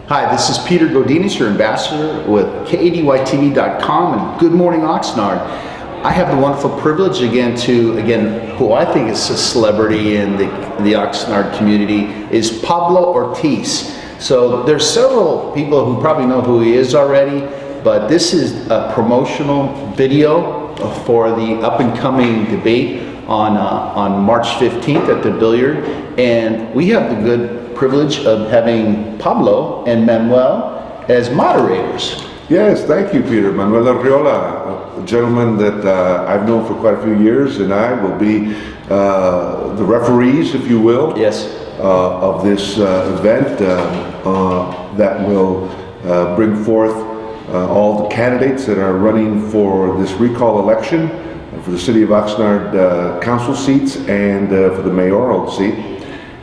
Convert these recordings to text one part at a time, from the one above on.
Hi, this is Peter Godinez, your ambassador with KADYTV.com and Good Morning Oxnard. I have the wonderful privilege who I think is a celebrity in the Oxnard community, is Pablo Ortiz. So there's several people who probably know who he is already, but this is a promotional video for the up-and-coming debate on March 15th at the Billiard, and we have the good privilege of having Pablo and Manuel as moderators. Yes, thank you, Peter. Manuel Arriola, a gentleman that I've known for quite a few years, and I will be the referees, if you will, yes, of this event that will bring forth all the candidates that are running for this recall election for the City of Oxnard council seats and for the mayoral seat.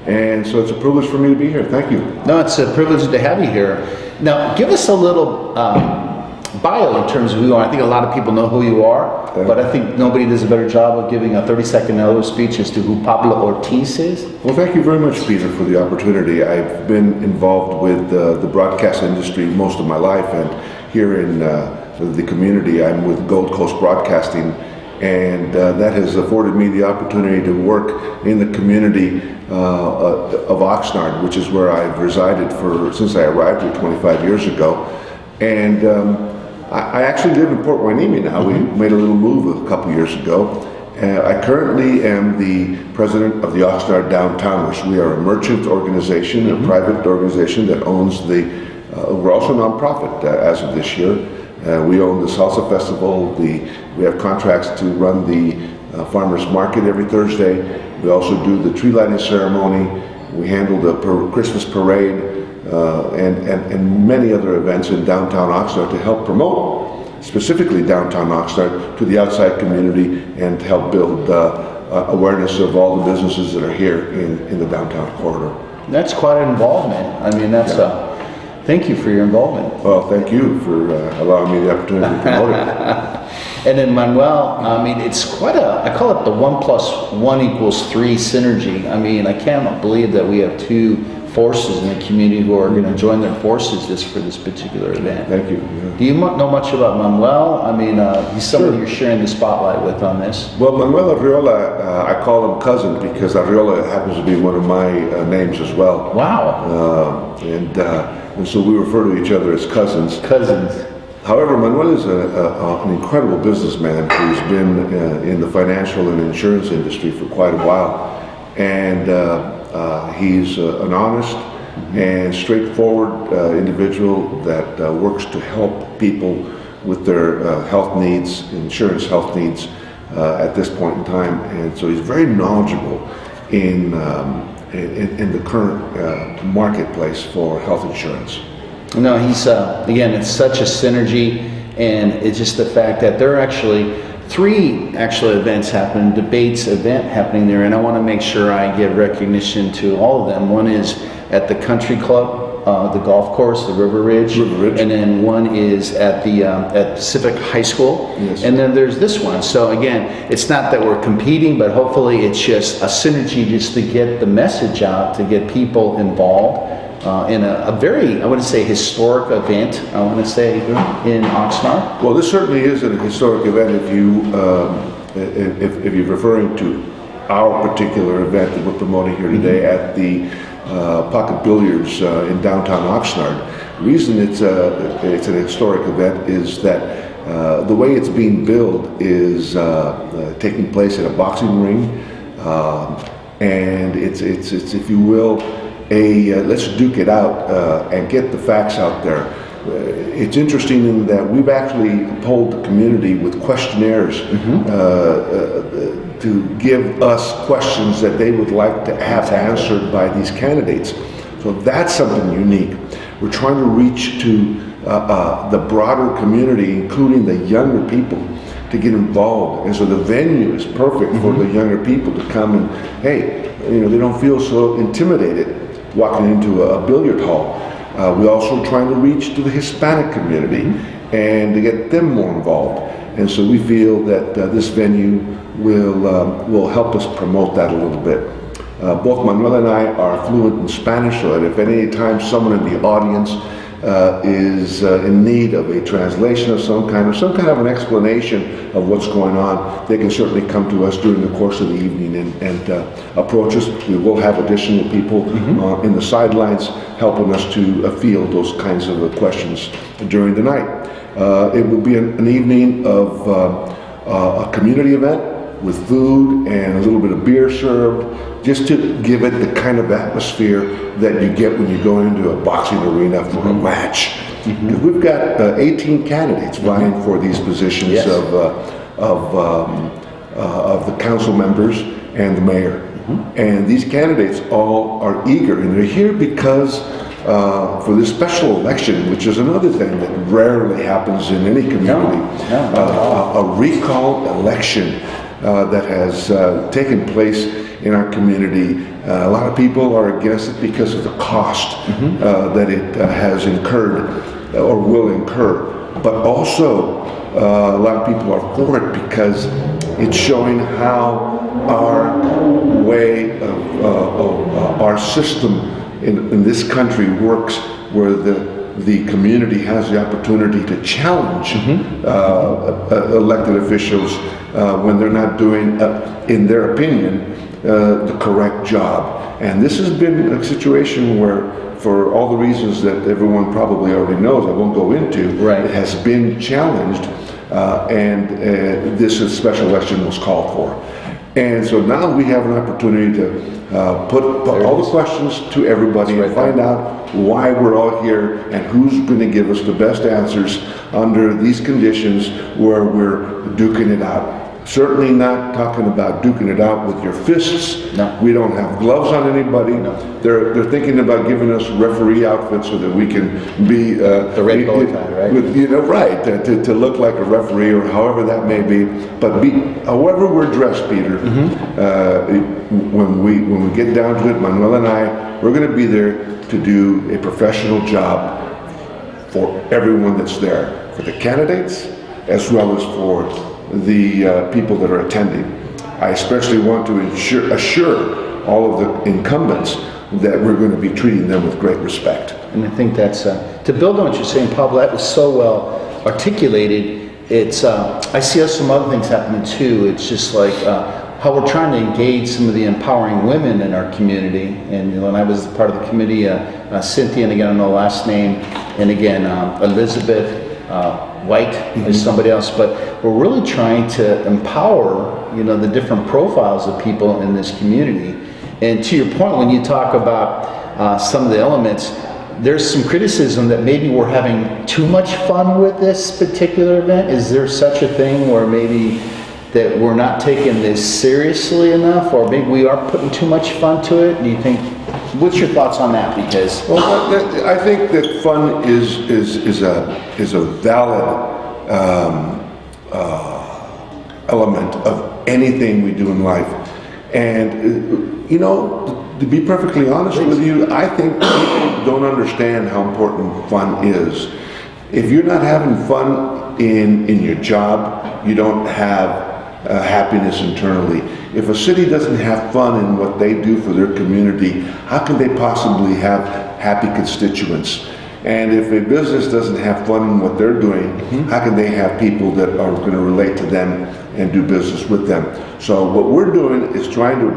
And so it's a privilege for me to be here. Thank you. No, it's a privilege to have you here. Now, give us a little bio in terms of who you are. I think a lot of people know who you are, but I think nobody does a better job of giving a 30-second elevator speech as to who Pablo Ortiz is. Well, thank you very much, Peter, for the opportunity. I've been involved with the broadcast industry most of my life, and here in the community, I'm with Gold Coast Broadcasting, and that has afforded me the opportunity to work in the community of Oxnard, which is where I've resided since I arrived here 25 years ago. And I actually live in Port Hueneme now. We made a little move a couple years ago. I currently am the president of the Oxnard Downtowners. We are a merchant organization, a private organization that owns we're also a nonprofit as of this year. We own the Salsa Festival. We have contracts to run the farmers market every Thursday. We also do the tree lighting ceremony. We handle the Christmas parade and many other events in downtown Oxnard to help promote specifically downtown Oxnard to the outside community and to help build awareness of all the businesses that are here in the downtown corridor. That's quite an involvement. I mean, that's thank you for your involvement. Well, thank you for allowing me the opportunity to promote it. And then Manuel, I mean, it's quite I call it the 1 + 1 = 3 synergy. I mean, I can't believe that we have two forces in the community who are going to join their forces for this particular event. Thank you. Yeah. Do you know much about Manuel? I mean, he's somebody you're sharing the spotlight with on this. Well, Manuel Arriola, I call him cousin because Arriola happens to be one of my names as well. Wow. And so we refer to each other as cousins. Cousins. However, Manuel is an incredible businessman who's been in the financial and insurance industry for quite a while. And he's an honest and straightforward individual that works to help people with their health needs, insurance health needs at this point in time. And so he's very knowledgeable in the current marketplace for health insurance. No, he's, again, it's such a synergy, and it's just the fact that there are actually three events happening, debates event happening there, and I want to make sure I give recognition to all of them. One is at the country club, the golf course, the River Ridge, and then one is at the at Pacific High School, yes. And then there's this one. So again, it's not that we're competing, but hopefully it's just a synergy just to get the message out, to get people involved. In a very, I want to say, historic event, I want to say, in Oxnard. Well, this certainly is a historic event if you're referring to our particular event that we're promoting here today at the Pocket Billiards in downtown Oxnard. The reason it's an historic event is that the way it's being billed is taking place at a boxing ring, and it's if you will, let's duke it out and get the facts out there. It's interesting in that we've actually polled the community with questionnaires to give us questions that they would like to have answered by these candidates. So that's something unique. We're trying to reach to the broader community, including the younger people, to get involved. And so the venue is perfect for the younger people to come and, hey, they don't feel so intimidated walking into a billiard hall. We're also trying to reach to the Hispanic community and to get them more involved. And so we feel that this venue will help us promote that a little bit. Both Manuel and I are fluent in Spanish, so that if any time someone in the audience is in need of a translation of some kind, or some kind of an explanation of what's going on, they can certainly come to us during the course of the evening and approach us. We will have additional people in the sidelines helping us to field those kinds of questions during the night. It will be an evening of a community event with food and a little bit of beer served, just to give it the kind of atmosphere that you get when you go into a boxing arena for a match. Because we've got 18 candidates vying for these positions of the council members and the mayor. And these candidates all are eager, and they're here because for this special election, which is another thing that rarely happens in any community, a recall election that has taken place in our community. A lot of people are against it because of the cost that it has incurred or will incur, but also a lot of people are for it because it's showing how our way of our system in this country works, where the community has the opportunity to challenge elected officials when they're not doing, in their opinion, the correct job. And this has been a situation where, for all the reasons that everyone probably already knows, I won't go into, it has been challenged, and this special election was called for. And so now we have an opportunity to put all the questions to everybody and find out why we're all here and who's going to give us the best answers under these conditions where we're duking it out. Certainly not talking about duking it out with your fists. No. We don't have gloves on anybody. No. They're thinking about giving us referee outfits so that we can be the red bow tie, right? With, to look like a referee, or however that may be. But however we're dressed, Peter. When we get down to it, Manuel and I, we're going to be there to do a professional job for everyone that's there, for the candidates as well as for the people that are attending. I especially want to assure all of the incumbents that we're going to be treating them with great respect. And I think that's, to build on what you're saying, Pablo, that was so well articulated. It's, I see some other things happening too. It's just like how we're trying to engage some of the empowering women in our community. And when I was part of the committee, Cynthia, and again, I don't know the last name, and again, Elizabeth, White is somebody else, but we're really trying to empower, the different profiles of people in this community. And to your point, when you talk about some of the elements, there's some criticism that maybe we're having too much fun with this particular event. Is there such a thing where maybe that we're not taking this seriously enough, or maybe we are putting too much fun to it? Do you think? What's your thoughts on that? Because I think that fun is a valid element of anything we do in life, and to be perfectly honest with you, I think people don't understand how important fun is. If you're not having fun in your job, you don't have happiness internally. If a city doesn't have fun in what they do for their community, how can they possibly have happy constituents? And if a business doesn't have fun in what they're doing, how can they have people that are going to relate to them and do business with them? So what we're doing is trying to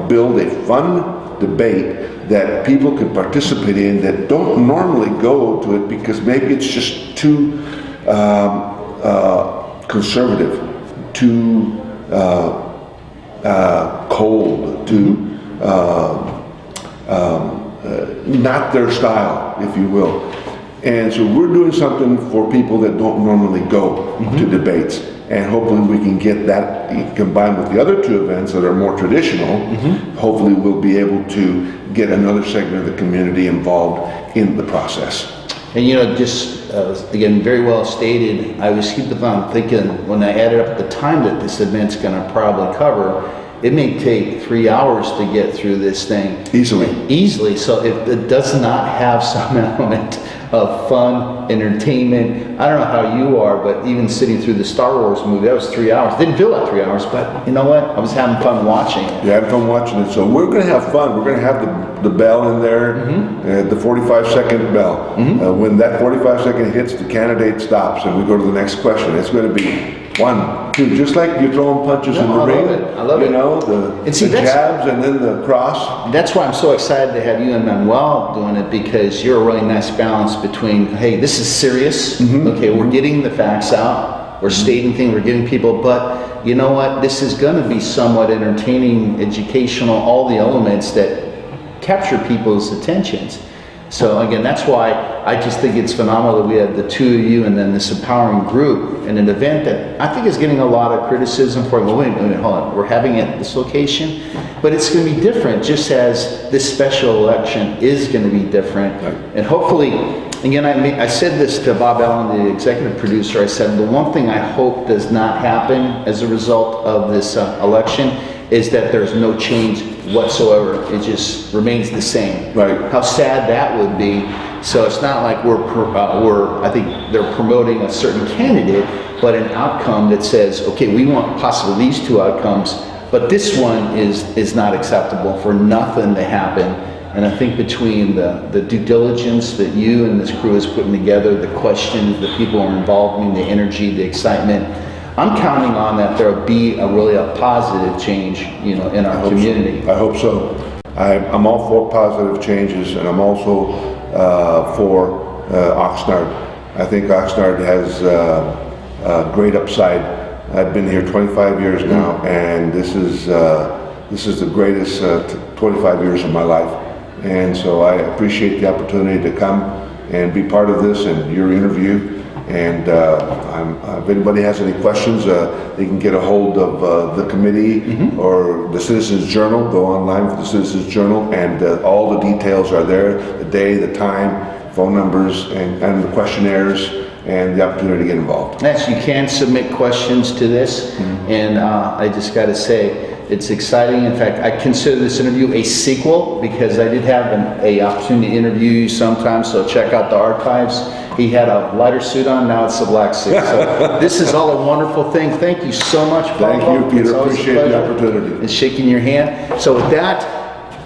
build a fun debate that people can participate in that don't normally go to it because maybe it's just too conservative, too cold, too not their style, if you will. And so we're doing something for people that don't normally go to debates. And hopefully we can get that combined with the other two events that are more traditional. Hopefully we'll be able to get another segment of the community involved in the process. And just again, very well stated. I was keeping on thinking when I added up the time that this event's going to probably cover, it may take 3 hours to get through this thing. Easily. So it does not have some element of fun, entertainment. I don't know how you are, but even sitting through the Star Wars movie, that was 3 hours. Didn't feel like 3 hours, but you know what? I was having fun watching it. Yeah, having fun watching it. So we're going to have fun. We're going to have the bell in there, the 45-second bell. When that 45-second hits, the candidate stops, and we go to the next question. It's going to be 1, 2, just like you're throwing punches in the ring. I love it. You know, the jabs and then the cross. That's why I'm so excited to have you and Manuel doing it, because you're a really nice balance between, hey, this is serious. Okay, we're getting the facts out. We're stating things, we're giving people, but you know what? This is going to be somewhat entertaining, educational, all the elements that capture people's attentions. So again, that's why I just think it's phenomenal that we have the two of you and then this empowering group in an event that I think is getting a lot of criticism for. Well, wait a minute, hold on. We're having it at this location, but it's going to be different, just as this special election is going to be different. Right. And hopefully, again, I said this to Bob Allen, the executive producer. I said the one thing I hope does not happen as a result of this election is that there's no change whatsoever. It just remains the same. Right. How sad that would be. So it's not like I think they're promoting a certain candidate, but an outcome that says, okay, we want possibly these two outcomes, but this one is not acceptable for nothing to happen. And I think between the due diligence that you and this crew is putting together, the questions, the people who are involved in, the energy, the excitement, I'm counting on that there'll be a positive change, in our community. I hope so. I'm all for positive changes, and I'm also for Oxnard. I think Oxnard has a great upside. I've been here 25 years now, and this is the greatest 25 years of my life. And so I appreciate the opportunity to come and be part of this and your interview. And if anybody has any questions, they can get a hold of the committee or the Citizens Journal. Go online for the Citizens Journal, and all the details are there: the day, the time, phone numbers, and the questionnaires, and the opportunity to get involved. Yes, you can submit questions to this, and I just got to say, it's exciting. In fact, I consider this interview a sequel, because I did have an opportunity to interview you sometimes, so check out the archives. He had a lighter suit on, now it's a black suit. So this is all a wonderful thing. Thank you so much, Pablo. Thank you, Peter. Appreciate the opportunity. And shaking your hand. So with that,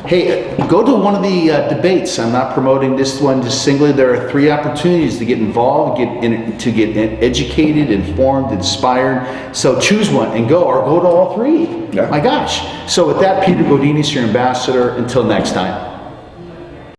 hey, go to one of the debates. I'm not promoting this one just singly. There are 3 opportunities to get involved, to get educated, informed, inspired. So choose one and go, or go to all 3. Yeah. My gosh. So with that, Peter Godinez, your ambassador. Until next time.